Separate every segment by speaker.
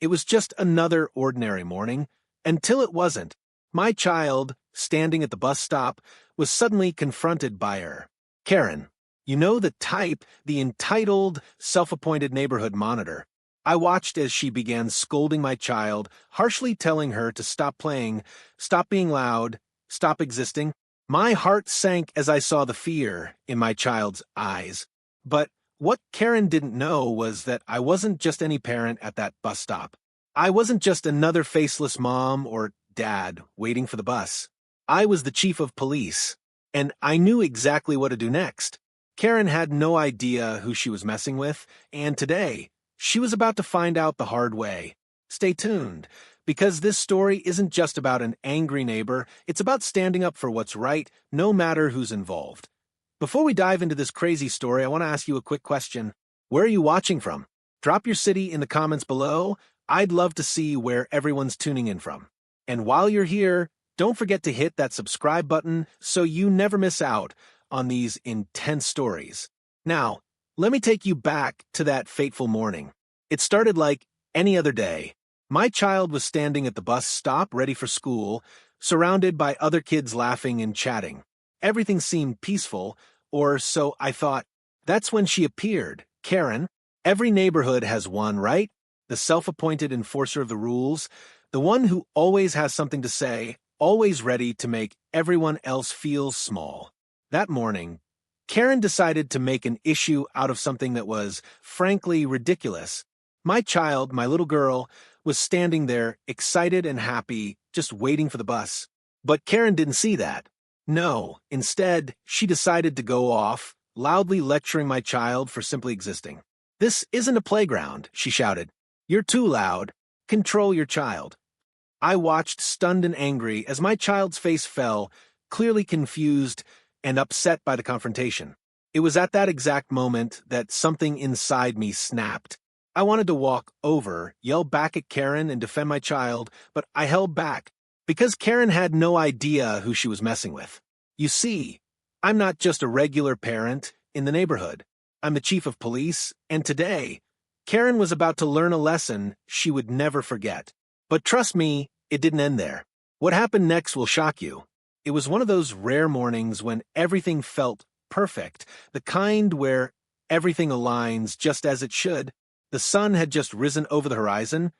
Speaker 1: It was just another ordinary morning, until it wasn't. My child, standing at the bus stop, was suddenly confronted by her. Karen, you know the type, the entitled, self-appointed neighborhood monitor. I watched as she began scolding my child, harshly telling her to stop playing, stop being loud, stop existing. My heart sank as I saw the fear in my child's eyes. But what Karen didn't know was that I wasn't just any parent at that bus stop. I wasn't just another faceless mom or dad waiting for the bus. I was the chief of police, and I knew exactly what to do next. Karen had no idea who she was messing with, and today, she was about to find out the hard way. Stay tuned, because this story isn't just about an angry neighbor, it's about standing up for what's right, no matter who's involved. Before we dive into this crazy story, I want to ask you a quick question. Where are you watching from? Drop your city in the comments below. I'd love to see where everyone's tuning in from. And while you're here, don't forget to hit that subscribe button so you never miss out on these intense stories. Now, let me take you back to that fateful morning. It started like any other day. My child was standing at the bus stop ready for school, surrounded by other kids laughing and chatting. Everything seemed peaceful, or so I thought. That's when she appeared. Karen, every neighborhood has one, right? The self-appointed enforcer of the rules, the one who always has something to say, always ready to make everyone else feel small. That morning, Karen decided to make an issue out of something that was, frankly, ridiculous. My child, my little girl, was standing there, excited and happy, just waiting for the bus. But Karen didn't see that. No, instead, she decided to go off, loudly lecturing my child for simply existing. "This isn't a playground," she shouted. "You're too loud. Control your child." I watched, stunned and angry, as my child's face fell, clearly confused and upset by the confrontation. It was at that exact moment that something inside me snapped. I wanted to walk over, yell back at Karen and defend my child, but I held back, because Karen had no idea who she was messing with. You see, I'm not just a regular parent in the neighborhood. I'm the chief of police, and today, Karen was about to learn a lesson she would never forget. But trust me, it didn't end there. What happened next will shock you. It was one of those rare mornings when everything felt perfect, the kind where everything aligns just as it should. The sun had just risen over the horizon,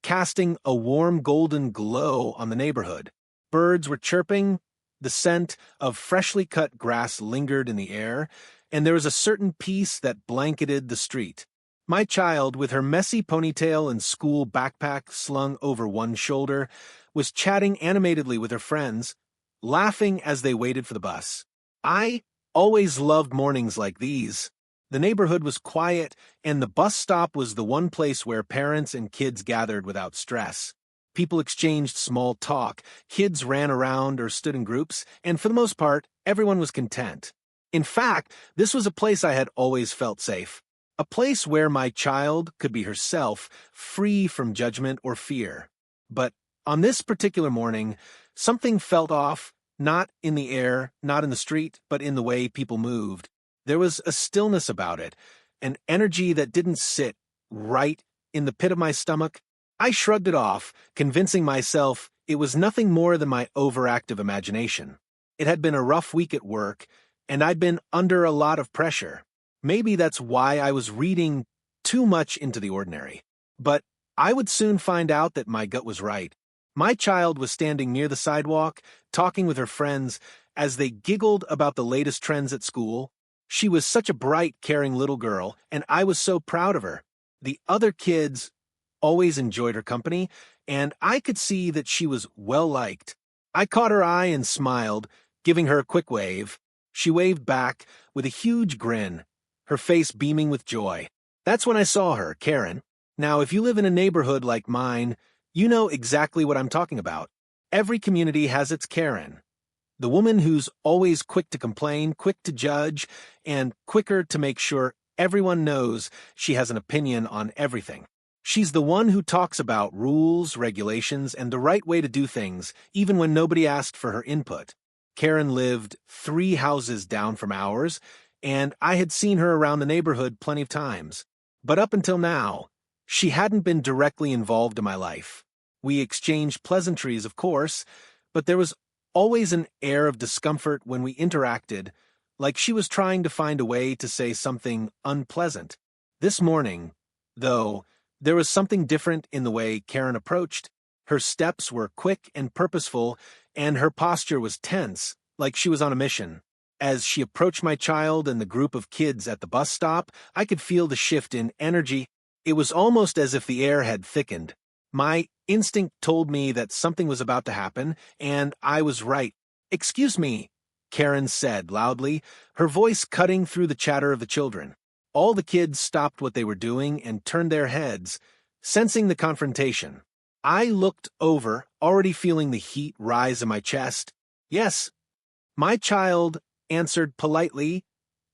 Speaker 1: casting a warm golden glow on the neighborhood. Birds were chirping, the scent of freshly cut grass lingered in the air, and there was a certain peace that blanketed the street. My child, with her messy ponytail and school backpack slung over one shoulder, was chatting animatedly with her friends, laughing as they waited for the bus. I always loved mornings like these. The neighborhood was quiet, and the bus stop was the one place where parents and kids gathered without stress. People exchanged small talk, kids ran around or stood in groups, and for the most part, everyone was content. In fact, this was a place I had always felt safe. A place where my child could be herself, free from judgment or fear. But on this particular morning, something felt off, not in the air, not in the street, but in the way people moved. There was a stillness about it, an energy that didn't sit right in the pit of my stomach. I shrugged it off, convincing myself it was nothing more than my overactive imagination. It had been a rough week at work, and I'd been under a lot of pressure. Maybe that's why I was reading too much into the ordinary. But I would soon find out that my gut was right. My child was standing near the sidewalk, talking with her friends as they giggled about the latest trends at school. She was such a bright, caring little girl, and I was so proud of her. The other kids always enjoyed her company, and I could see that she was well-liked. I caught her eye and smiled, giving her a quick wave. She waved back with a huge grin, her face beaming with joy. That's when I saw her, Karen. Now, if you live in a neighborhood like mine, you know exactly what I'm talking about. Every community has its Karen. The woman who's always quick to complain, quick to judge, and quicker to make sure everyone knows she has an opinion on everything. She's the one who talks about rules, regulations, and the right way to do things, even when nobody asked for her input. Karen lived 3 houses down from ours, and I had seen her around the neighborhood plenty of times. But up until now, She hadn't been directly involved in my life. We exchanged pleasantries, of course, but there was always an air of discomfort when we interacted, like she was trying to find a way to say something unpleasant. This morning, though, there was something different in the way Karen approached. Her steps were quick and purposeful, and her posture was tense, like she was on a mission. As she approached my child and the group of kids at the bus stop, I could feel the shift in energy. It was almost as if the air had thickened. My instinct told me that something was about to happen, and I was right. "Excuse me," Karen said loudly, her voice cutting through the chatter of the children. All the kids stopped what they were doing and turned their heads, sensing the confrontation. I looked over, already feeling the heat rise in my chest. "Yes," my child answered politely,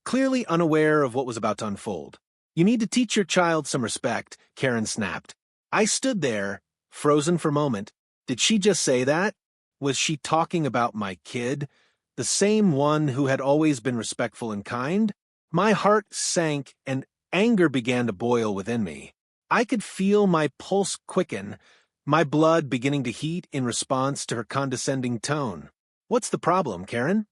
Speaker 1: clearly unaware of what was about to unfold. "You need to teach your child some respect," Karen snapped. I stood there, frozen for a moment. Did she just say that? Was she talking about my kid, the same one who had always been respectful and kind? My heart sank and anger began to boil within me. I could feel my pulse quicken, my blood beginning to heat in response to her condescending tone. "What's the problem, Karen?"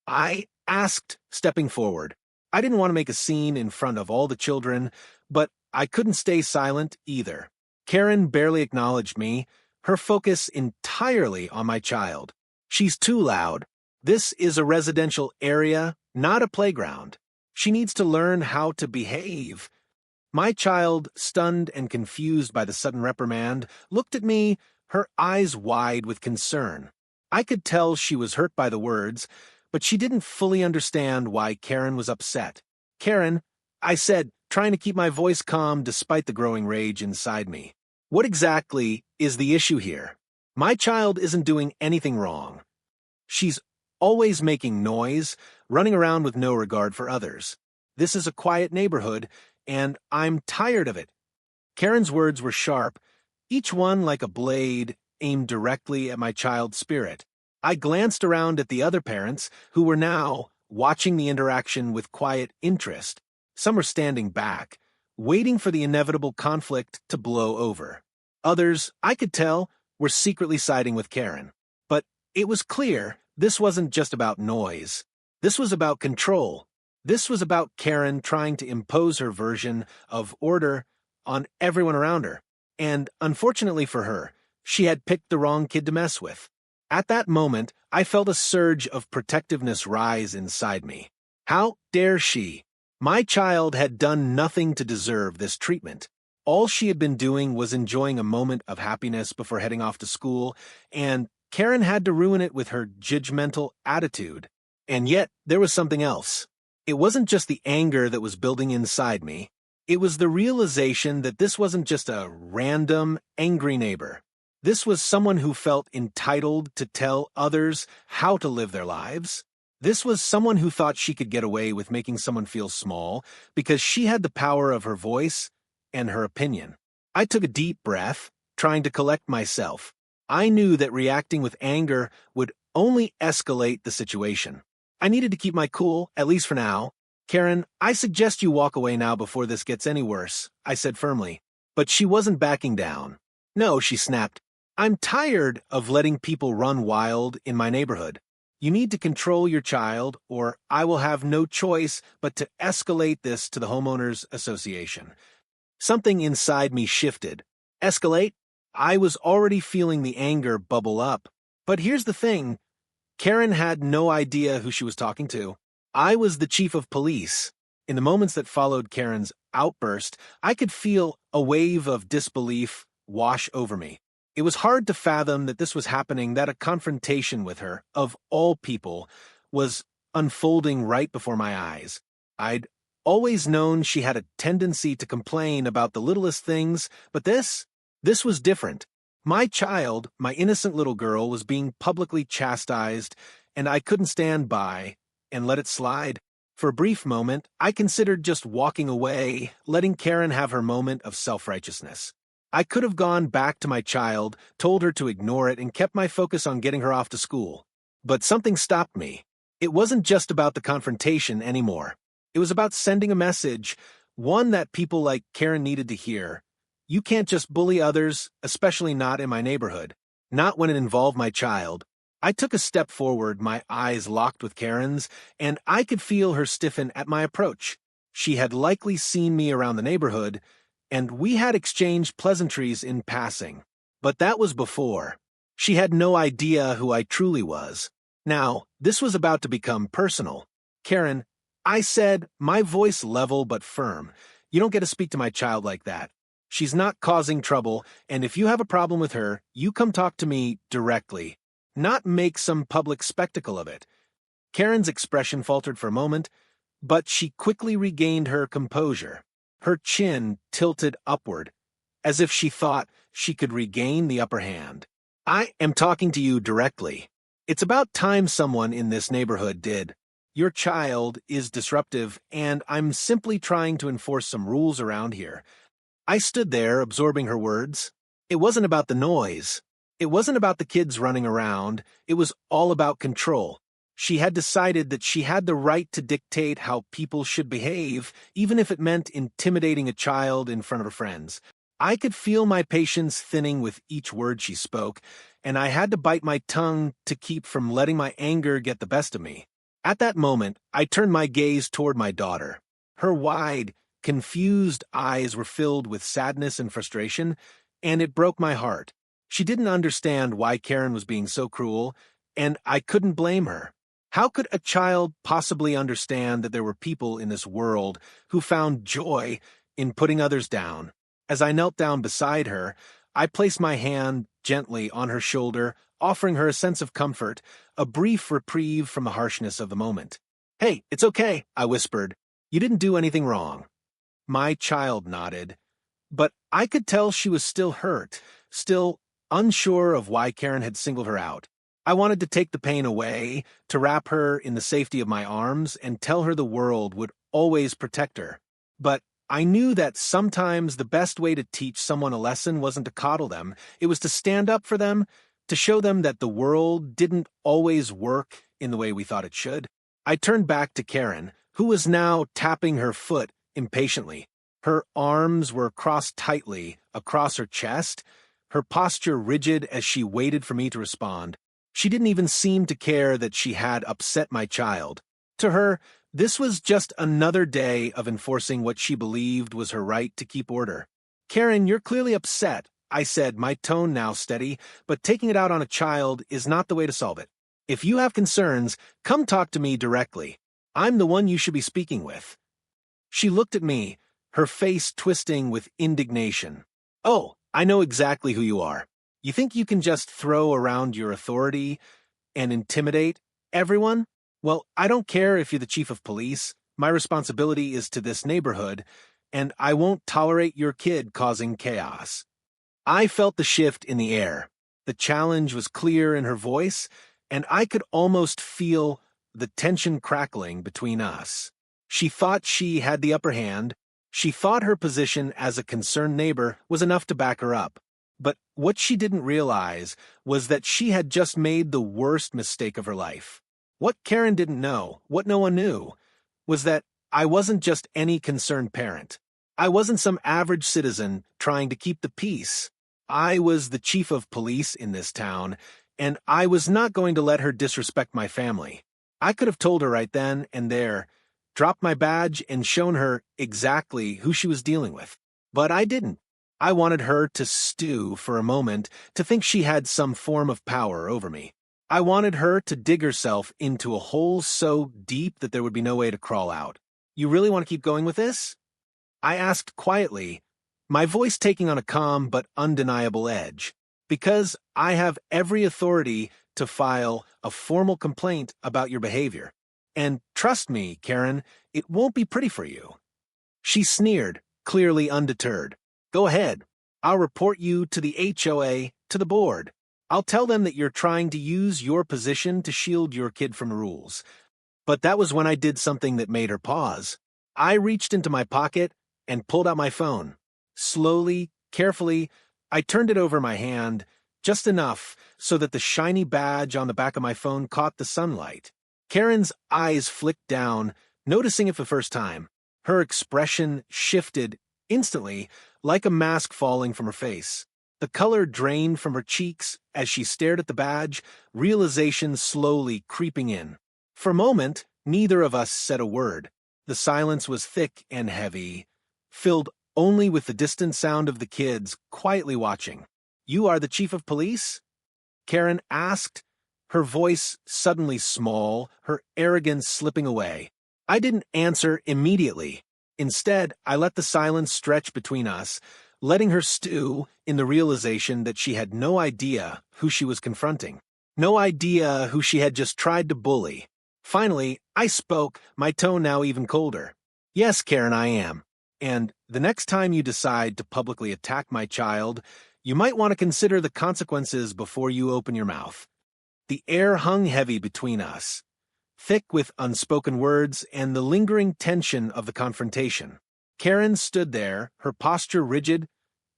Speaker 1: I asked, stepping forward. I didn't want to make a scene in front of all the children, but I couldn't stay silent either. Karen barely acknowledged me, her focus entirely on my child. "She's too loud. This is a residential area, not a playground. She needs to learn how to behave." My child, stunned and confused by the sudden reprimand, looked at me, her eyes wide with concern. I could tell she was hurt by the words, but she didn't fully understand why Karen was upset. "Karen," I said, trying to keep my voice calm despite the growing rage inside me. "What exactly is the issue here? My child isn't doing anything wrong. She's always making noise, running around with no regard for others. This is a quiet neighborhood, and I'm tired of it." Karen's words were sharp, each one like a blade aimed directly at my child's spirit. I glanced around at the other parents, who were now watching the interaction with quiet interest. Some were standing back, waiting for the inevitable conflict to blow over. Others, I could tell, were secretly siding with Karen. But it was clear this wasn't just about noise. This was about control. This was about Karen trying to impose her version of order on everyone around her. And unfortunately for her, she had picked the wrong kid to mess with. At that moment, I felt a surge of protectiveness rise inside me. How dare she? My child had done nothing to deserve this treatment. All she had been doing was enjoying a moment of happiness before heading off to school, and Karen had to ruin it with her judgmental attitude. And yet, there was something else. It wasn't just the anger that was building inside me. It was the realization that this wasn't just a random, angry neighbor. This was someone who felt entitled to tell others how to live their lives. This was someone who thought she could get away with making someone feel small because she had the power of her voice and her opinion. I took a deep breath, trying to collect myself. I knew that reacting with anger would only escalate the situation. I needed to keep my cool, at least for now. "Karen, I suggest you walk away now before this gets any worse," I said firmly. But she wasn't backing down. "No," she snapped. "I'm tired of letting people run wild in my neighborhood. You need to control your child, or I will have no choice but to escalate this to the homeowners association." Something inside me shifted. Escalate? I was already feeling the anger bubble up. But here's the thing. Karen had no idea who she was talking to. I was the chief of police. In the moments that followed Karen's outburst, I could feel a wave of disbelief wash over me. It was hard to fathom that this was happening, that a confrontation with her, of all people, was unfolding right before my eyes. I'd always known she had a tendency to complain about the littlest things, but this was different. My child, my innocent little girl, was being publicly chastised, and I couldn't stand by and let it slide. For a brief moment, I considered just walking away, letting Karen have her moment of self-righteousness. I could have gone back to my child, told her to ignore it, and kept my focus on getting her off to school. But something stopped me. It wasn't just about the confrontation anymore. It was about sending a message, one that people like Karen needed to hear. You can't just bully others, especially not in my neighborhood. Not when it involved my child. I took a step forward, my eyes locked with Karen's, and I could feel her stiffen at my approach. She had likely seen me around the neighborhood, and we had exchanged pleasantries in passing. But that was before. She had no idea who I truly was. Now, this was about to become personal. Karen, I said, my voice level but firm. You don't get to speak to my child like that. She's not causing trouble, and if you have a problem with her, you come talk to me directly. Not make some public spectacle of it. Karen's expression faltered for a moment, but she quickly regained her composure. Her chin tilted upward, as if she thought she could regain the upper hand. I am talking to you directly. It's about time someone in this neighborhood did. Your child is disruptive, and I'm simply trying to enforce some rules around here. I stood there, absorbing her words. It wasn't about the noise. It wasn't about the kids running around. It was all about control. She had decided that she had the right to dictate how people should behave, even if it meant intimidating a child in front of her friends. I could feel my patience thinning with each word she spoke, and I had to bite my tongue to keep from letting my anger get the best of me. At that moment, I turned my gaze toward my daughter. Her wide, confused eyes were filled with sadness and frustration, and it broke my heart. She didn't understand why Karen was being so cruel, and I couldn't blame her. How could a child possibly understand that there were people in this world who found joy in putting others down? As I knelt down beside her, I placed my hand gently on her shoulder, offering her a sense of comfort, a brief reprieve from the harshness of the moment. "Hey, it's okay," I whispered. "You didn't do anything wrong." My child nodded, but I could tell she was still hurt, still unsure of why Karen had singled her out. I wanted to take the pain away, to wrap her in the safety of my arms and tell her the world would always protect her. But I knew that sometimes the best way to teach someone a lesson wasn't to coddle them, it was to stand up for them, to show them that the world didn't always work in the way we thought it should. I turned back to Karen, who was now tapping her foot impatiently. Her arms were crossed tightly across her chest, her posture rigid as she waited for me to respond. She didn't even seem to care that she had upset my child. To her, this was just another day of enforcing what she believed was her right to keep order. "Karen, you're clearly upset," I said, my tone now steady, "but taking it out on a child is not the way to solve it. If you have concerns, come talk to me directly. I'm the one you should be speaking with." She looked at me, her face twisting with indignation. "Oh, I know exactly who you are. You think you can just throw around your authority and intimidate everyone? Well, I don't care if you're the chief of police. My responsibility is to this neighborhood, and I won't tolerate your kid causing chaos." I felt the shift in the air. The challenge was clear in her voice, and I could almost feel the tension crackling between us. She thought she had the upper hand. She thought her position as a concerned neighbor was enough to back her up. But what she didn't realize was that she had just made the worst mistake of her life. What Karen didn't know, what no one knew, was that I wasn't just any concerned parent. I wasn't some average citizen trying to keep the peace. I was the chief of police in this town, and I was not going to let her disrespect my family. I could have told her right then and there, dropped my badge and shown her exactly who she was dealing with. But I didn't. I wanted her to stew for a moment, to think she had some form of power over me. I wanted her to dig herself into a hole so deep that there would be no way to crawl out. "You really want to keep going with this?" I asked quietly, my voice taking on a calm but undeniable edge. "Because I have every authority to file a formal complaint about your behavior. And trust me, Karen, it won't be pretty for you." She sneered, clearly undeterred. "Go ahead. I'll report you to the HOA, to the board. I'll tell them that you're trying to use your position to shield your kid from rules." But that was when I did something that made her pause. I reached into my pocket and pulled out my phone. Slowly, carefully, I turned it over my hand, just enough so that the shiny badge on the back of my phone caught the sunlight. Karen's eyes flicked down, noticing it for the first time. Her expression shifted instantly, like a mask falling from her face. The color drained from her cheeks as she stared at the badge, realization slowly creeping in. For a moment, neither of us said a word. The silence was thick and heavy, filled only with the distant sound of the kids quietly watching. "You are the chief of police?" Karen asked, her voice suddenly small, her arrogance slipping away. I didn't answer immediately. Instead, I let the silence stretch between us, letting her stew in the realization that she had no idea who she was confronting. No idea who she had just tried to bully. Finally, I spoke, my tone now even colder. "Yes, Karen, I am. And the next time you decide to publicly attack my child, you might want to consider the consequences before you open your mouth." The air hung heavy between us, thick with unspoken words and the lingering tension of the confrontation. Karen stood there, her posture rigid,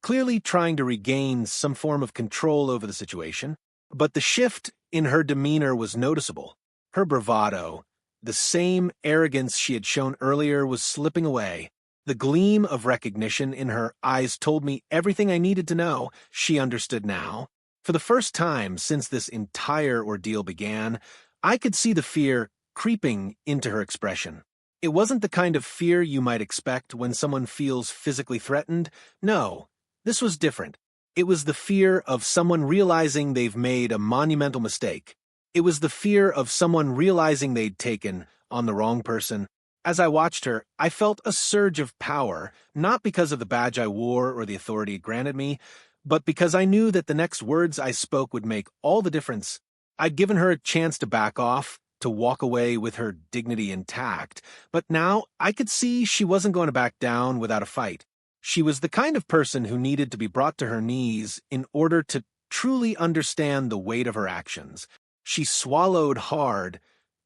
Speaker 1: clearly trying to regain some form of control over the situation, but the shift in her demeanor was noticeable. Her bravado, the same arrogance she had shown earlier, was slipping away. The gleam of recognition in her eyes told me everything I needed to know. She understood now. For the first time since this entire ordeal began, I could see the fear creeping into her expression. It wasn't the kind of fear you might expect when someone feels physically threatened. No, this was different. It was the fear of someone realizing they've made a monumental mistake. It was the fear of someone realizing they'd taken on the wrong person. As I watched her, I felt a surge of power, not because of the badge I wore or the authority it granted me, but because I knew that the next words I spoke would make all the difference. I'd given her a chance to back off, to walk away with her dignity intact, but now I could see she wasn't going to back down without a fight. She was the kind of person who needed to be brought to her knees in order to truly understand the weight of her actions. She swallowed hard,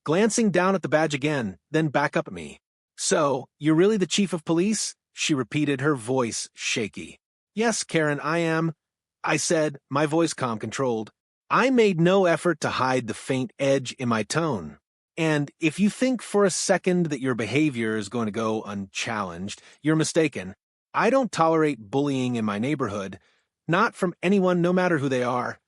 Speaker 1: glancing down at the badge again, then back up at me. "So, you're really the chief of police?" she repeated, her voice shaky. "Yes, Karen, I am," I said, my voice calm, controlled. I made no effort to hide the faint edge in my tone. "And if you think for a second that your behavior is going to go unchallenged, you're mistaken. I don't tolerate bullying in my neighborhood, not from anyone, no matter who they are."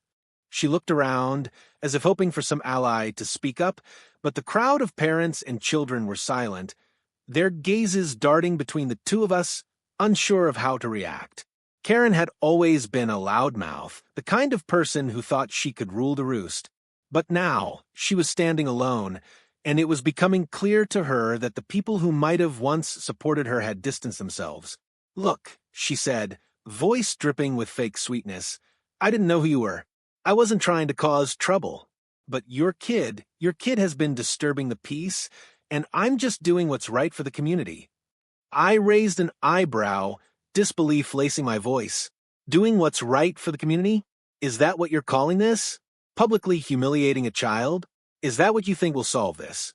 Speaker 1: She looked around, as if hoping for some ally to speak up, but the crowd of parents and children were silent, their gazes darting between the two of us, unsure of how to react. Karen had always been a loudmouth, the kind of person who thought she could rule the roost. But now, she was standing alone, and it was becoming clear to her that the people who might have once supported her had distanced themselves. "Look," she said, voice dripping with fake sweetness, "I didn't know who you were. I wasn't trying to cause trouble. But your kid has been disturbing the peace, and I'm just doing what's right for the community." I raised an eyebrow, disbelief lacing my voice. "Doing what's right for the community? Is that what you're calling this? Publicly humiliating a child? Is that what you think will solve this?"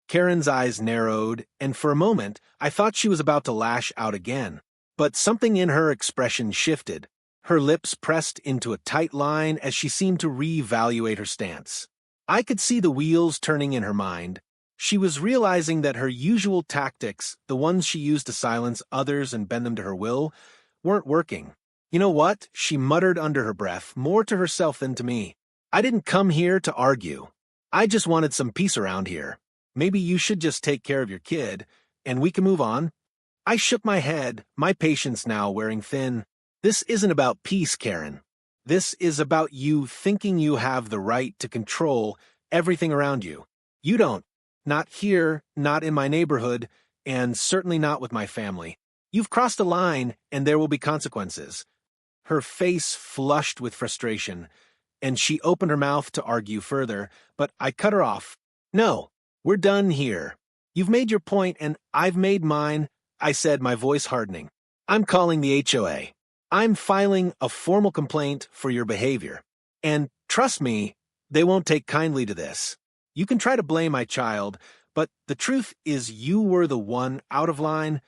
Speaker 1: Karen's eyes narrowed, and for a moment, I thought she was about to lash out again. But something in her expression shifted. Her lips pressed into a tight line as she seemed to reevaluate her stance. I could see the wheels turning in her mind. She was realizing that her usual tactics, the ones she used to silence others and bend them to her will, weren't working. "You know what?" she muttered under her breath, more to herself than to me. "I didn't come here to argue. I just wanted some peace around here. Maybe you should just take care of your kid, and we can move on." I shook my head, my patience now wearing thin. "This isn't about peace, Karen. This is about you thinking you have the right to control everything around you. You don't. Not here, not in my neighborhood, and certainly not with my family. You've crossed a line, and there will be consequences." Her face flushed with frustration, and she opened her mouth to argue further, but I cut her off. "No, we're done here. You've made your point, and I've made mine," I said, my voice hardening. "I'm calling the HOA. I'm filing a formal complaint for your behavior. And trust me, they won't take kindly to this. You can try to blame my child, but the truth is you were the one out of line."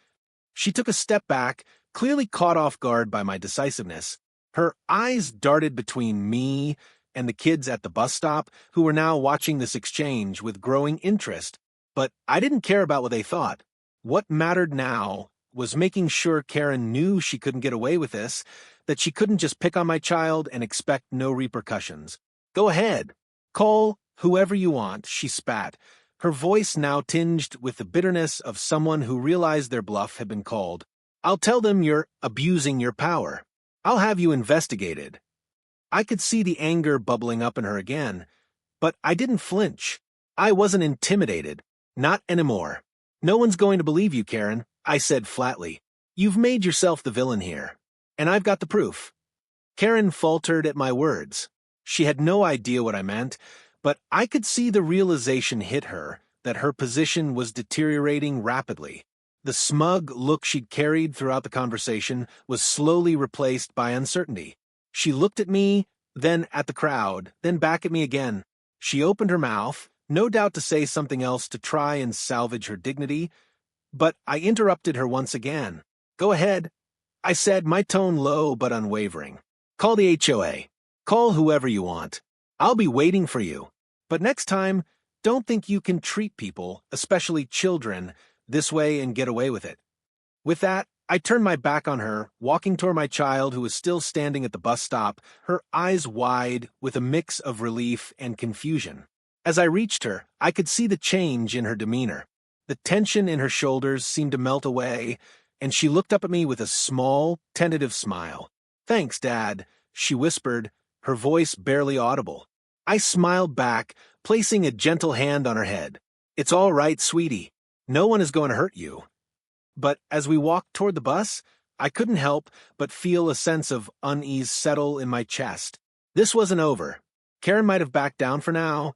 Speaker 1: She took a step back, clearly caught off guard by my decisiveness. Her eyes darted between me and the kids at the bus stop, who were now watching this exchange with growing interest. But I didn't care about what they thought. What mattered now was making sure Karen knew she couldn't get away with this, that she couldn't just pick on my child and expect no repercussions. Go ahead. Call whoever you want, she spat, her voice now tinged with the bitterness of someone who realized their bluff had been called. I'll tell them you're abusing your power. I'll have you investigated. I could see the anger bubbling up in her again, but I didn't flinch. I wasn't intimidated. Not anymore. No one's going to believe you, Karen, I said flatly. You've made yourself the villain here, and I've got the proof. Karen faltered at my words. She had no idea what I meant, but I could see the realization hit her that her position was deteriorating rapidly. The smug look she'd carried throughout the conversation was slowly replaced by uncertainty. She looked at me, then at the crowd, then back at me again. She opened her mouth, no doubt to say something else to try and salvage her dignity, but I interrupted her once again. Go ahead, I said, my tone low but unwavering. Call the HOA. Call whoever you want. I'll be waiting for you. But next time, don't think you can treat people, especially children, this way and get away with it. With that, I turned my back on her, walking toward my child who was still standing at the bus stop, her eyes wide with a mix of relief and confusion. As I reached her, I could see the change in her demeanor. The tension in her shoulders seemed to melt away, and she looked up at me with a small, tentative smile. Thanks, Dad, she whispered, her voice barely audible. I smiled back, placing a gentle hand on her head. It's all right, sweetie. No one is going to hurt you. But as we walked toward the bus, I couldn't help but feel a sense of unease settle in my chest. This wasn't over. Karen might have backed down for now,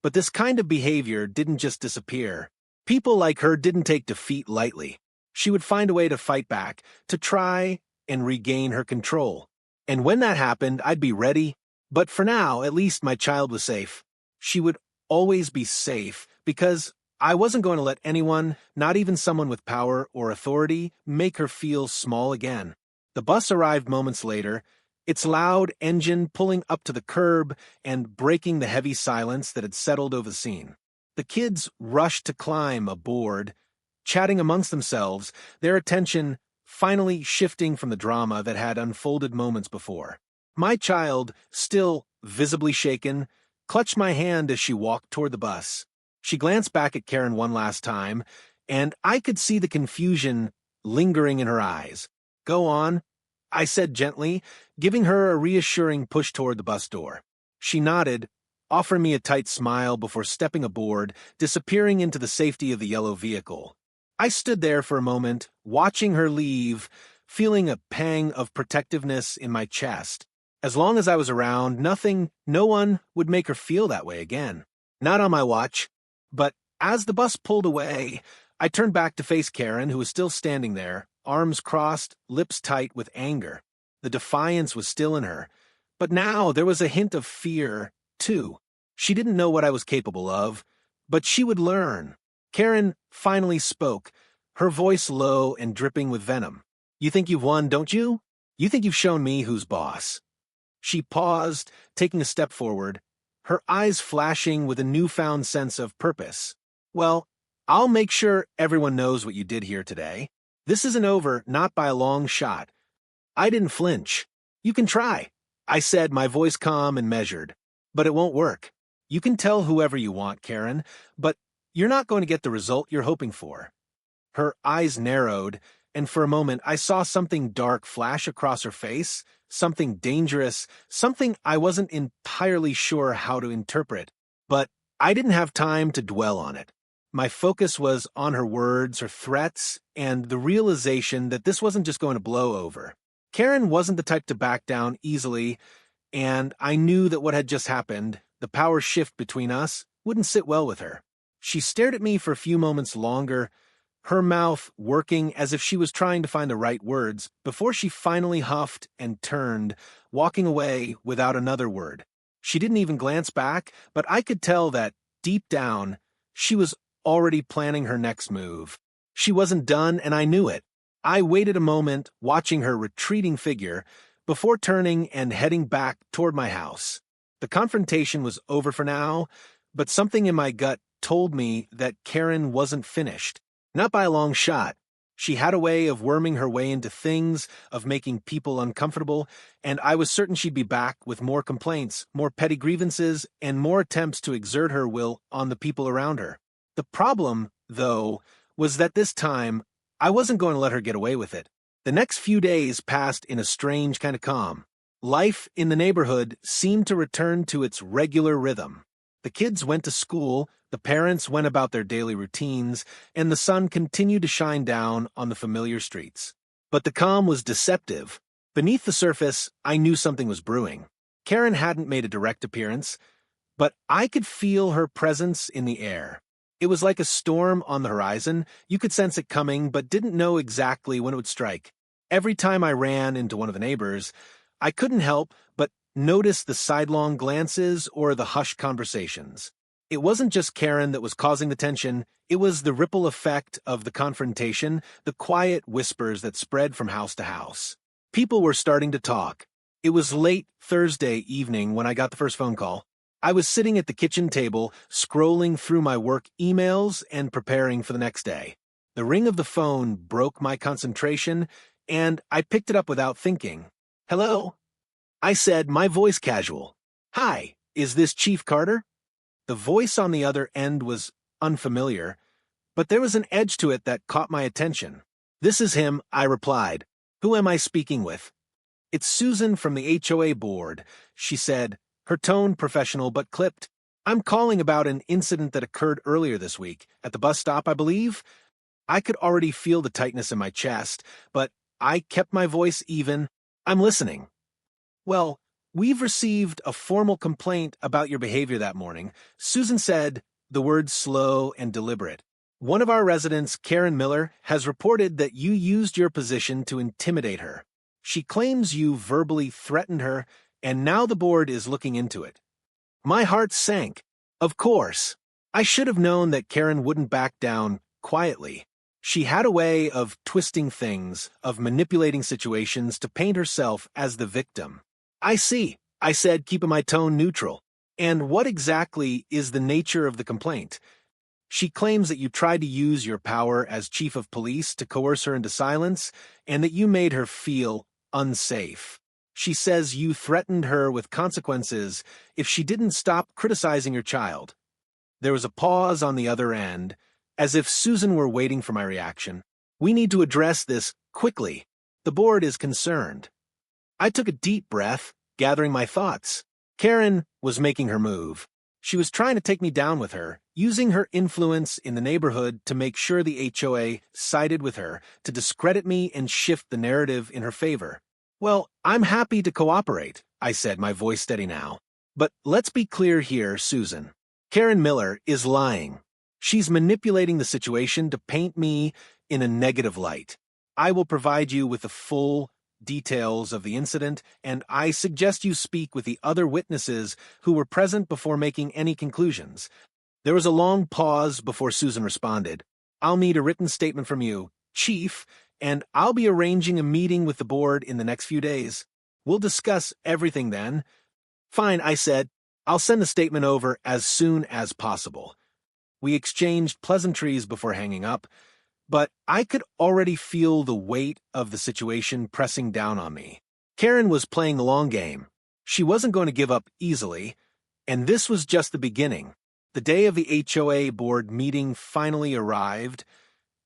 Speaker 1: but this kind of behavior didn't just disappear. People like her didn't take defeat lightly. She would find a way to fight back, to try and regain her control. And when that happened, I'd be ready. But for now, at least my child was safe. She would always be safe because I wasn't going to let anyone, not even someone with power or authority, make her feel small again. The bus arrived moments later, its loud engine pulling up to the curb and breaking the heavy silence that had settled over the scene. The kids rushed to climb aboard, chatting amongst themselves, their attention finally shifting from the drama that had unfolded moments before. My child, still visibly shaken, clutched my hand as she walked toward the bus. She glanced back at Karen one last time, and I could see the confusion lingering in her eyes. Go on, I said gently, giving her a reassuring push toward the bus door. She nodded, offering me a tight smile before stepping aboard, disappearing into the safety of the yellow vehicle. I stood there for a moment, watching her leave, feeling a pang of protectiveness in my chest. As long as I was around, no one would make her feel that way again. Not on my watch. But as the bus pulled away, I turned back to face Karen, who was still standing there, arms crossed, lips tight with anger. The defiance was still in her, but now there was a hint of fear, too. She didn't know what I was capable of, but she would learn. Karen finally spoke, her voice low and dripping with venom. You think you've won, don't you? You think you've shown me who's boss. She paused, taking a step forward, her eyes flashing with a newfound sense of purpose. Well, I'll make sure everyone knows what you did here today. This isn't over, not by a long shot. I didn't flinch. You can try, I said, my voice calm and measured. But it won't work. You can tell whoever you want, Karen, but you're not going to get the result you're hoping for. Her eyes narrowed, and for a moment I saw something dark flash across her face, something dangerous, something I wasn't entirely sure how to interpret, but I didn't have time to dwell on it. My focus was on her words, her threats, and the realization that this wasn't just going to blow over. Karen wasn't the type to back down easily, and I knew that what had just happened, the power shift between us, wouldn't sit well with her. She stared at me for a few moments longer, her mouth working as if she was trying to find the right words, before she finally huffed and turned, walking away without another word. She didn't even glance back, but I could tell that, deep down, she was already planning her next move. She wasn't done, and I knew it. I waited a moment, watching her retreating figure, before turning and heading back toward my house. The confrontation was over for now, but something in my gut told me that Karen wasn't finished. Not by a long shot. She had a way of worming her way into things, of making people uncomfortable, and I was certain she'd be back with more complaints, more petty grievances, and more attempts to exert her will on the people around her. The problem, though, was that this time, I wasn't going to let her get away with it. The next few days passed in a strange kind of calm. Life in the neighborhood seemed to return to its regular rhythm. The kids went to school, the parents went about their daily routines, and the sun continued to shine down on the familiar streets. But the calm was deceptive. Beneath the surface, I knew something was brewing. Karen hadn't made a direct appearance, but I could feel her presence in the air. It was like a storm on the horizon. You could sense it coming, but didn't know exactly when it would strike. Every time I ran into one of the neighbors, I couldn't help but notice the sidelong glances or the hushed conversations. It wasn't just Karen that was causing the tension, it was the ripple effect of the confrontation, the quiet whispers that spread from house to house. People were starting to talk. It was late Thursday evening when I got the first phone call. I was sitting at the kitchen table, scrolling through my work emails and preparing for the next day. The ring of the phone broke my concentration, and I picked it up without thinking. "Hello?" I said, my voice casual. "Hi, is this Chief Carter?" The voice on the other end was unfamiliar, but there was an edge to it that caught my attention. "This is him," I replied. "Who am I speaking with?" "It's Susan from the HOA board," she said, her tone professional but clipped. "I'm calling about an incident that occurred earlier this week, at the bus stop, I believe." I could already feel the tightness in my chest, but I kept my voice even. "I'm listening." "Well, we've received a formal complaint about your behavior that morning," Susan said, the words slow and deliberate. "One of our residents, Karen Miller, has reported that you used your position to intimidate her. She claims you verbally threatened her, and now the board is looking into it." My heart sank. Of course. I should have known that Karen wouldn't back down quietly. She had a way of twisting things, of manipulating situations to paint herself as the victim. "I see," I said, keeping my tone neutral. "And what exactly is the nature of the complaint?" "She claims that you tried to use your power as chief of police to coerce her into silence, and that you made her feel unsafe. She says you threatened her with consequences if she didn't stop criticizing your child." There was a pause on the other end, as if Susan were waiting for my reaction. "We need to address this quickly. The board is concerned." I took a deep breath, gathering my thoughts. Karen was making her move. She was trying to take me down with her, using her influence in the neighborhood to make sure the HOA sided with her, to discredit me and shift the narrative in her favor. "Well, I'm happy to cooperate," I said, my voice steady now. "But let's be clear here, Susan. Karen Miller is lying. She's manipulating the situation to paint me in a negative light. I will provide you with the full details of the incident, and I suggest you speak with the other witnesses who were present before making any conclusions." There was a long pause before Susan responded. "I'll need a written statement from you, Chief, and I'll be arranging a meeting with the board in the next few days. We'll discuss everything then." "Fine," I said. "I'll send the statement over as soon as possible." We exchanged pleasantries before hanging up, but I could already feel the weight of the situation pressing down on me. Karen was playing the long game. She wasn't going to give up easily, and this was just the beginning. The day of the HOA board meeting finally arrived,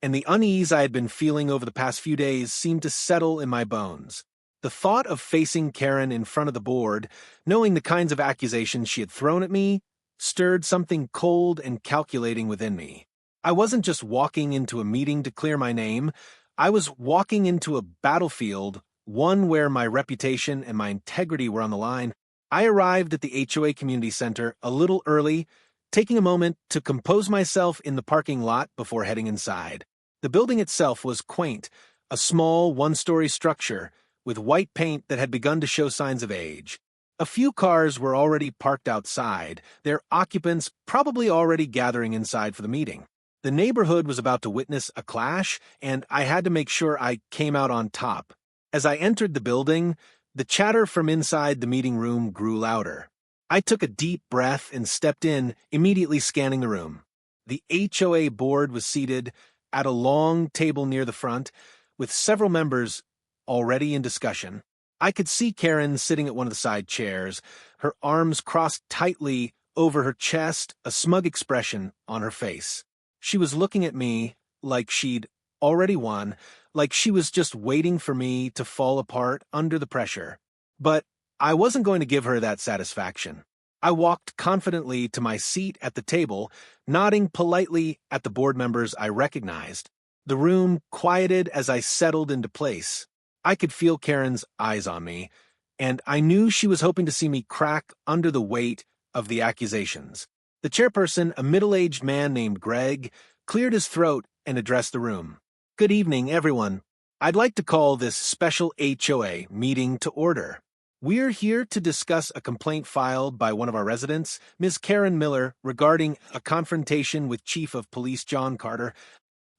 Speaker 1: and the unease I had been feeling over the past few days seemed to settle in my bones. The thought of facing Karen in front of the board, knowing the kinds of accusations she had thrown at me, stirred something cold and calculating within me. I wasn't just walking into a meeting to clear my name. I was walking into a battlefield, one where my reputation and my integrity were on the line. I arrived at the HOA Community Center a little early, taking a moment to compose myself in the parking lot before heading inside. The building itself was quaint, a small one-story structure with white paint that had begun to show signs of age. A few cars were already parked outside, their occupants probably already gathering inside for the meeting. The neighborhood was about to witness a clash, and I had to make sure I came out on top. As I entered the building, the chatter from inside the meeting room grew louder. I took a deep breath and stepped in, immediately scanning the room. The HOA board was seated, at a long table near the front, with several members already in discussion. I could see Karen sitting at one of the side chairs, her arms crossed tightly over her chest, a smug expression on her face. She was looking at me like she'd already won, like she was just waiting for me to fall apart under the pressure. But I wasn't going to give her that satisfaction. I walked confidently to my seat at the table, nodding politely at the board members I recognized. The room quieted as I settled into place. I could feel Karen's eyes on me, and I knew she was hoping to see me crack under the weight of the accusations. The chairperson, a middle-aged man named Greg, cleared his throat and addressed the room. "Good evening, everyone. I'd like to call this special HOA meeting to order. We're here to discuss a complaint filed by one of our residents, Ms. Karen Miller, regarding a confrontation with Chief of Police John Carter."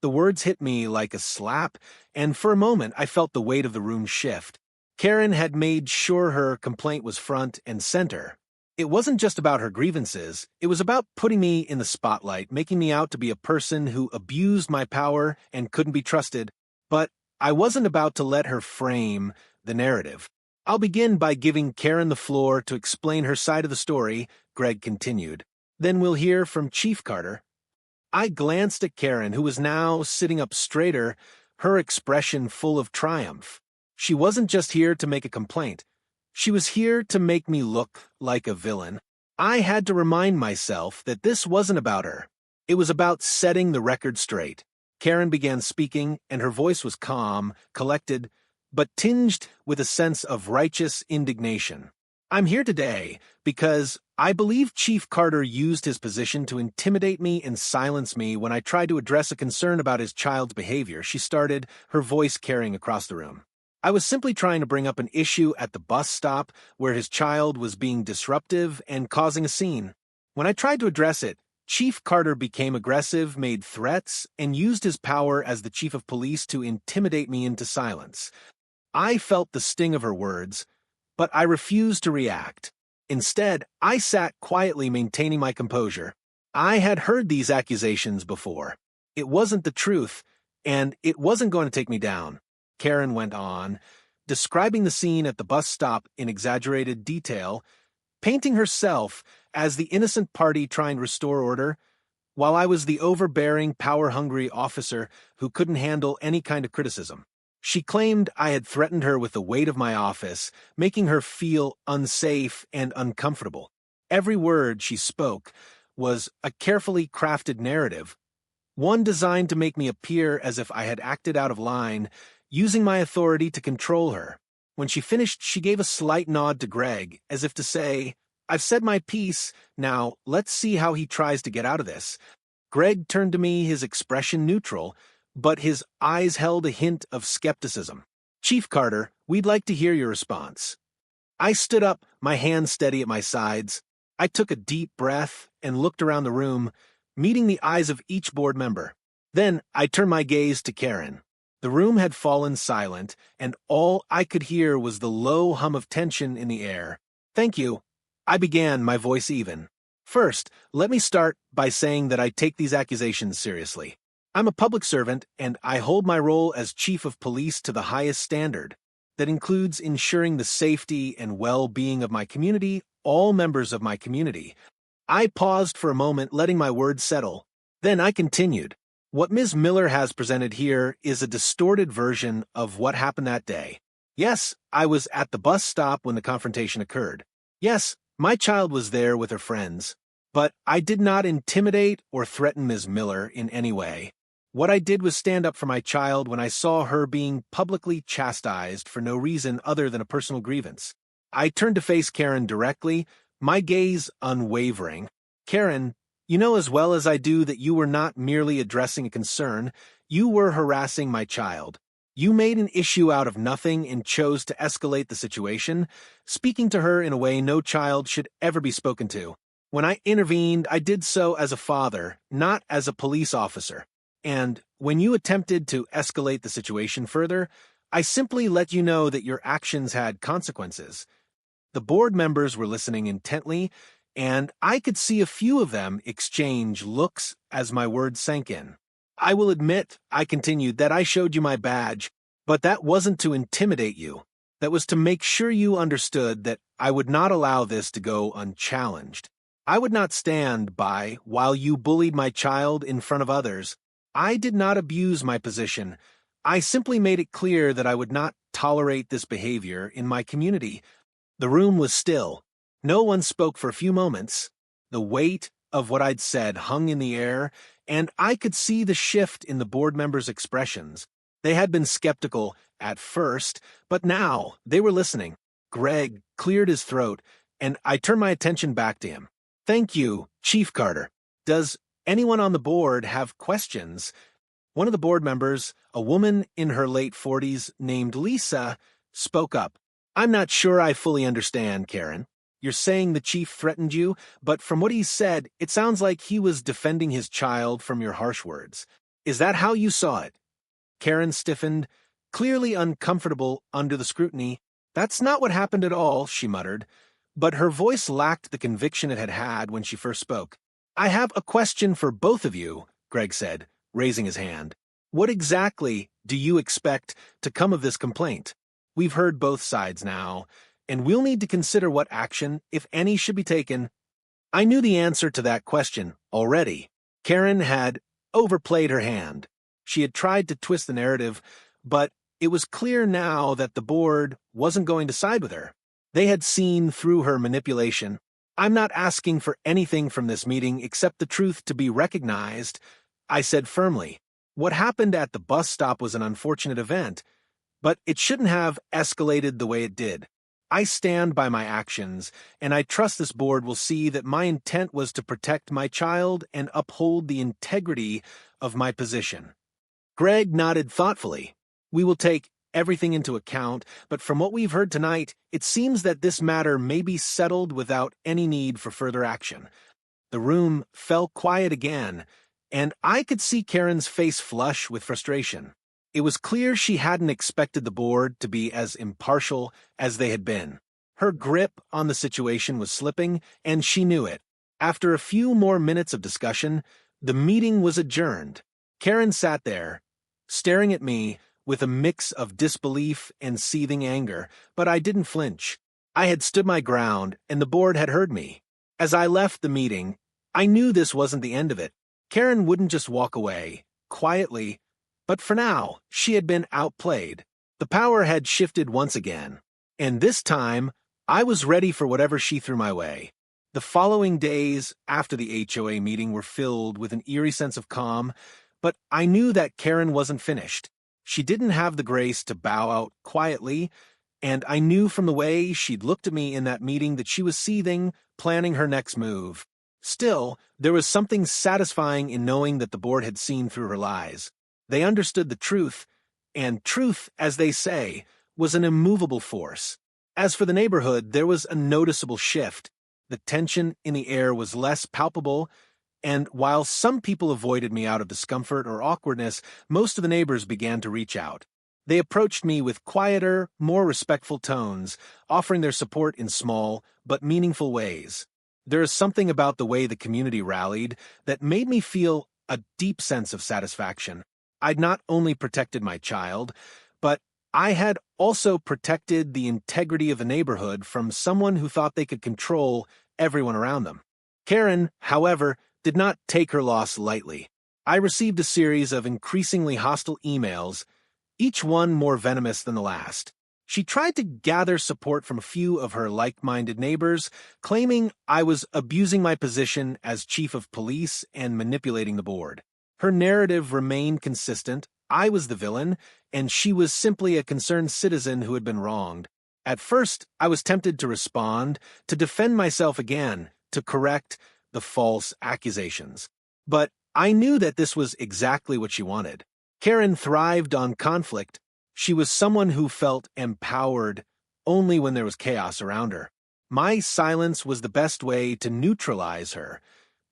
Speaker 1: The words hit me like a slap, and for a moment I felt the weight of the room shift. Karen had made sure her complaint was front and center. It wasn't just about her grievances, it was about putting me in the spotlight, making me out to be a person who abused my power and couldn't be trusted. But I wasn't about to let her frame the narrative. "I'll begin by giving Karen the floor to explain her side of the story," Greg continued. "Then we'll hear from Chief Carter." I glanced at Karen, who was now sitting up straighter, her expression full of triumph. She wasn't just here to make a complaint. She was here to make me look like a villain. I had to remind myself that this wasn't about her. It was about setting the record straight. Karen began speaking, and her voice was calm, collected, but tinged with a sense of righteous indignation. "I'm here today because I believe Chief Carter used his position to intimidate me and silence me when I tried to address a concern about his child's behavior," she started, her voice carrying across the room. "I was simply trying to bring up an issue at the bus stop where his child was being disruptive and causing a scene. When I tried to address it, Chief Carter became aggressive, made threats, and used his power as the chief of police to intimidate me into silence." I felt the sting of her words, but I refused to react. Instead, I sat quietly, maintaining my composure. I had heard these accusations before. It wasn't the truth, and it wasn't going to take me down. Karen went on, describing the scene at the bus stop in exaggerated detail, painting herself as the innocent party trying to restore order, while I was the overbearing, power-hungry officer who couldn't handle any kind of criticism. She claimed I had threatened her with the weight of my office, making her feel unsafe and uncomfortable. Every word she spoke was a carefully crafted narrative, one designed to make me appear as if I had acted out of line, using my authority to control her. When she finished, she gave a slight nod to Greg, as if to say, "I've said my piece, now let's see how he tries to get out of this." Greg turned to me, his expression neutral, but his eyes held a hint of skepticism. "Chief Carter, we'd like to hear your response." I stood up, my hands steady at my sides. I took a deep breath and looked around the room, meeting the eyes of each board member. Then I turned my gaze to Karen. The room had fallen silent, and all I could hear was the low hum of tension in the air. "Thank you," I began, my voice even. "First, let me start by saying that I take these accusations seriously. I'm a public servant, and I hold my role as chief of police to the highest standard. That includes ensuring the safety and well-being of my community, all members of my community." I paused for a moment, letting my words settle. Then I continued. "What Ms. Miller has presented here is a distorted version of what happened that day. Yes, I was at the bus stop when the confrontation occurred. Yes, my child was there with her friends. But I did not intimidate or threaten Ms. Miller in any way. What I did was stand up for my child when I saw her being publicly chastised for no reason other than a personal grievance. I turned to face Karen directly, my gaze unwavering. "Karen, you know as well as I do that you were not merely addressing a concern, you were harassing my child. You made an issue out of nothing and chose to escalate the situation, speaking to her in a way no child should ever be spoken to. When I intervened, I did so as a father, not as a police officer. And when you attempted to escalate the situation further, I simply let you know that your actions had consequences." The board members were listening intently, and I could see a few of them exchange looks as my words sank in. I will admit, I continued, that I showed you my badge, but that wasn't to intimidate you. That was to make sure you understood that I would not allow this to go unchallenged. I would not stand by while you bullied my child in front of others. I did not abuse my position. I simply made it clear that I would not tolerate this behavior in my community. The room was still. No one spoke for a few moments. The weight of what I'd said hung in the air, and I could see the shift in the board members' expressions. They had been skeptical at first, but now they were listening. Greg cleared his throat, and I turned my attention back to him. Thank you, Chief Carter. Does anyone on the board have questions? One of the board members, a woman in her late 40s named Lisa, spoke up. I'm not sure I fully understand, Karen. You're saying the chief threatened you, but from what he said, it sounds like he was defending his child from your harsh words. Is that how you saw it? Karen stiffened, clearly uncomfortable under the scrutiny. That's not what happened at all, she muttered, but her voice lacked the conviction it had had when she first spoke. I have a question for both of you, Greg said, raising his hand. What exactly do you expect to come of this complaint? We've heard both sides now, and we'll need to consider what action, if any, should be taken. I knew the answer to that question already. Karen had overplayed her hand. She had tried to twist the narrative, but it was clear now that the board wasn't going to side with her. They had seen through her manipulation. I'm not asking for anything from this meeting except the truth to be recognized, I said firmly. What happened at the bus stop was an unfortunate event, but it shouldn't have escalated the way it did. I stand by my actions, and I trust this board will see that my intent was to protect my child and uphold the integrity of my position. Greg nodded thoughtfully. We will take everything into account, but from what we've heard tonight, it seems that this matter may be settled without any need for further action. The room fell quiet again, and I could see Karen's face flush with frustration. It was clear she hadn't expected the board to be as impartial as they had been. Her grip on the situation was slipping, and she knew it. After a few more minutes of discussion, the meeting was adjourned. Karen sat there, staring at me with a mix of disbelief and seething anger, but I didn't flinch. I had stood my ground, and the board had heard me. As I left the meeting, I knew this wasn't the end of it. Karen wouldn't just walk away, quietly, but for now, she had been outplayed. The power had shifted once again, and this time, I was ready for whatever she threw my way. The following days after the HOA meeting were filled with an eerie sense of calm, but I knew that Karen wasn't finished. She didn't have the grace to bow out quietly, and I knew from the way she'd looked at me in that meeting that she was seething, planning her next move. Still, there was something satisfying in knowing that the board had seen through her lies. They understood the truth, and truth, as they say, was an immovable force. As for the neighborhood, there was a noticeable shift. The tension in the air was less palpable, and while some people avoided me out of discomfort or awkwardness, most of the neighbors began to reach out. They approached me with quieter, more respectful tones, offering their support in small but meaningful ways. There is something about the way the community rallied that made me feel a deep sense of satisfaction. I'd not only protected my child, but I had also protected the integrity of the neighborhood from someone who thought they could control everyone around them. Karen, however, did not take her loss lightly. I received a series of increasingly hostile emails, each one more venomous than the last. She tried to gather support from a few of her like-minded neighbors, claiming I was abusing my position as chief of police and manipulating the board. Her narrative remained consistent. I was the villain, and she was simply a concerned citizen who had been wronged. At first, I was tempted to respond, to defend myself again, to correct the false accusations. But I knew that this was exactly what she wanted. Karen thrived on conflict. She was someone who felt empowered only when there was chaos around her. My silence was the best way to neutralize her,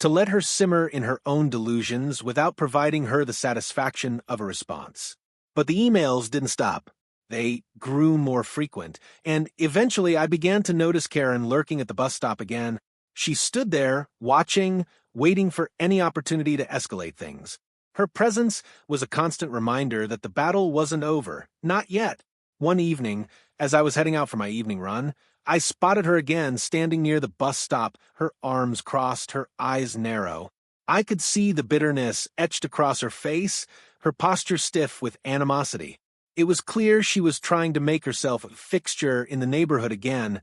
Speaker 1: to let her simmer in her own delusions without providing her the satisfaction of a response. But the emails didn't stop. They grew more frequent, and eventually I began to notice Karen lurking at the bus stop again. She stood there, watching, waiting for any opportunity to escalate things. Her presence was a constant reminder that the battle wasn't over, not yet. One evening, as I was heading out for my evening run, I spotted her again standing near the bus stop, her arms crossed, her eyes narrow. I could see the bitterness etched across her face, her posture stiff with animosity. It was clear she was trying to make herself a fixture in the neighborhood again,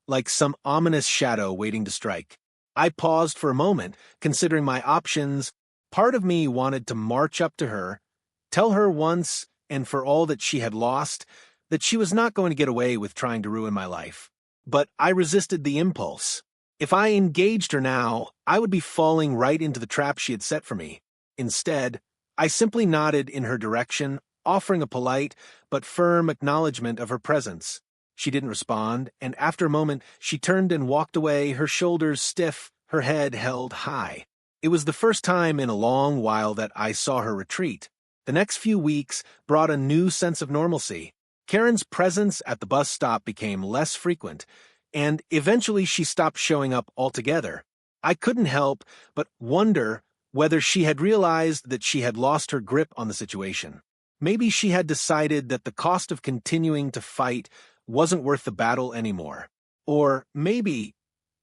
Speaker 1: like some ominous shadow waiting to strike. I paused for a moment, considering my options. Part of me wanted to march up to her, tell her once and for all that she had lost, that she was not going to get away with trying to ruin my life. But I resisted the impulse. If I engaged her now, I would be falling right into the trap she had set for me. Instead, I simply nodded in her direction, offering a polite but firm acknowledgement of her presence. She didn't respond, and after a moment, she turned and walked away, her shoulders stiff, her head held high. It was the first time in a long while that I saw her retreat. The next few weeks brought a new sense of normalcy. Karen's presence at the bus stop became less frequent, and eventually she stopped showing up altogether. I couldn't help but wonder whether she had realized that she had lost her grip on the situation. Maybe she had decided that the cost of continuing to fight wasn't worth the battle anymore. Or maybe,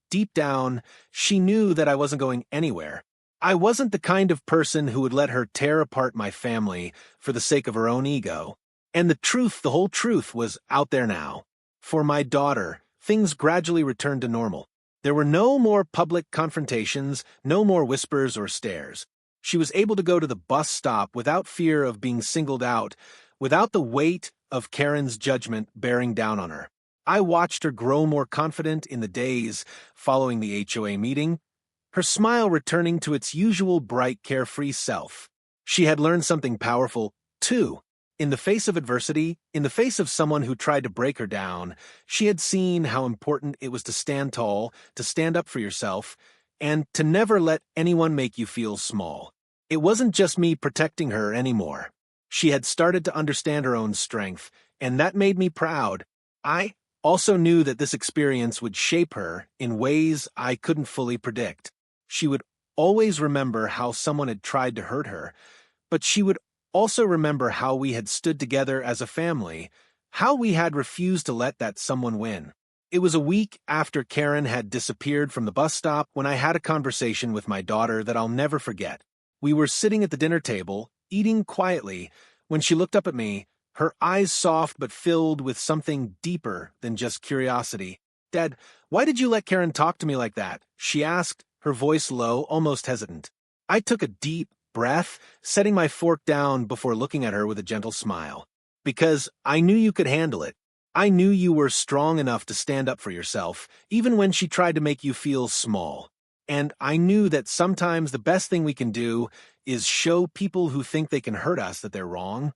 Speaker 1: deep down, she knew that I wasn't going anywhere. I wasn't the kind of person who would let her tear apart my family for the sake of her own ego. And the whole truth was out there now. For my daughter, things gradually returned to normal. There were no more public confrontations, no more whispers or stares. She was able to go to the bus stop without fear of being singled out, without the weight of Karen's judgment bearing down on her. I watched her grow more confident in the days following the HOA meeting, her smile returning to its usual bright, carefree self. She had learned something powerful, too. In the face of adversity, in the face of someone who tried to break her down, she had seen how important it was to stand tall, to stand up for yourself, and to never let anyone make you feel small. It wasn't just me protecting her anymore. She had started to understand her own strength, and that made me proud. I also knew that this experience would shape her in ways I couldn't fully predict. She would always remember how someone had tried to hurt her, but she would also remember how we had stood together as a family, how we had refused to let that someone win. It was a week after Karen had disappeared from the bus stop when I had a conversation with my daughter that I'll never forget. We were sitting at the dinner table, eating quietly, when she looked up at me, her eyes soft but filled with something deeper than just curiosity. "Dad, why did you let Karen talk to me like that?" she asked, her voice low, almost hesitant. I took a deep breath, setting my fork down before looking at her with a gentle smile. "Because I knew you could handle it. I knew you were strong enough to stand up for yourself, even when she tried to make you feel small. And I knew that sometimes the best thing we can do is show people who think they can hurt us that they're wrong."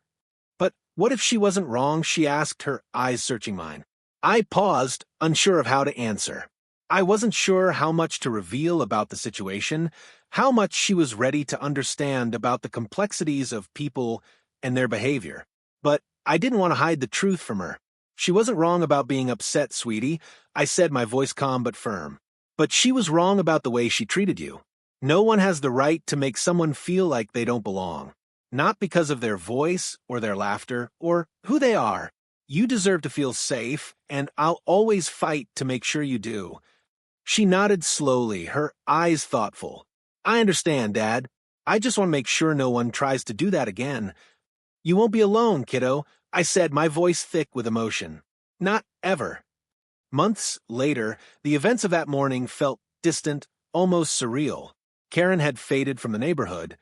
Speaker 1: "But what if she wasn't wrong?" she asked, her eyes searching mine. I paused, unsure of how to answer. I wasn't sure how much to reveal about the situation, how much she was ready to understand about the complexities of people and their behavior. But I didn't want to hide the truth from her. "She wasn't wrong about being upset, sweetie," I said, my voice calm but firm. "But she was wrong about the way she treated you. No one has the right to make someone feel like they don't belong. Not because of their voice or their laughter or who they are. You deserve to feel safe, and I'll always fight to make sure you do." She nodded slowly, her eyes thoughtful. "I understand, Dad. I just want to make sure no one tries to do that again." "You won't be alone, kiddo," I said, my voice thick with emotion. "Not ever." Months later, the events of that morning felt distant, almost surreal. Karen had faded from the neighborhood,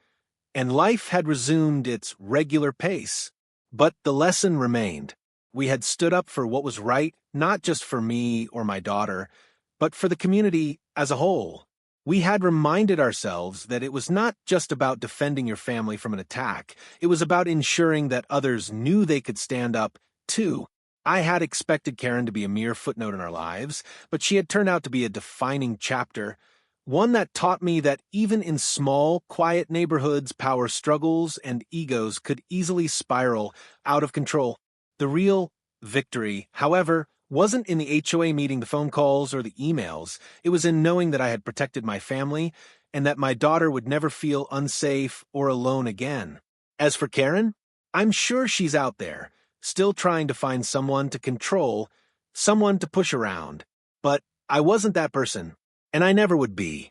Speaker 1: and life had resumed its regular pace. But the lesson remained. We had stood up for what was right, not just for me or my daughter, but for the community as a whole. We had reminded ourselves that it was not just about defending your family from an attack. It was about ensuring that others knew they could stand up, too. I had expected Karen to be a mere footnote in our lives, but she had turned out to be a defining chapter, one that taught me that even in small, quiet neighborhoods, power struggles and egos could easily spiral out of control. The real victory, however, wasn't in the HOA meeting, the phone calls, or the emails. It was in knowing that I had protected my family and that my daughter would never feel unsafe or alone again. As for Karen, I'm sure she's out there, still trying to find someone to control, someone to push around. But I wasn't that person, and I never would be.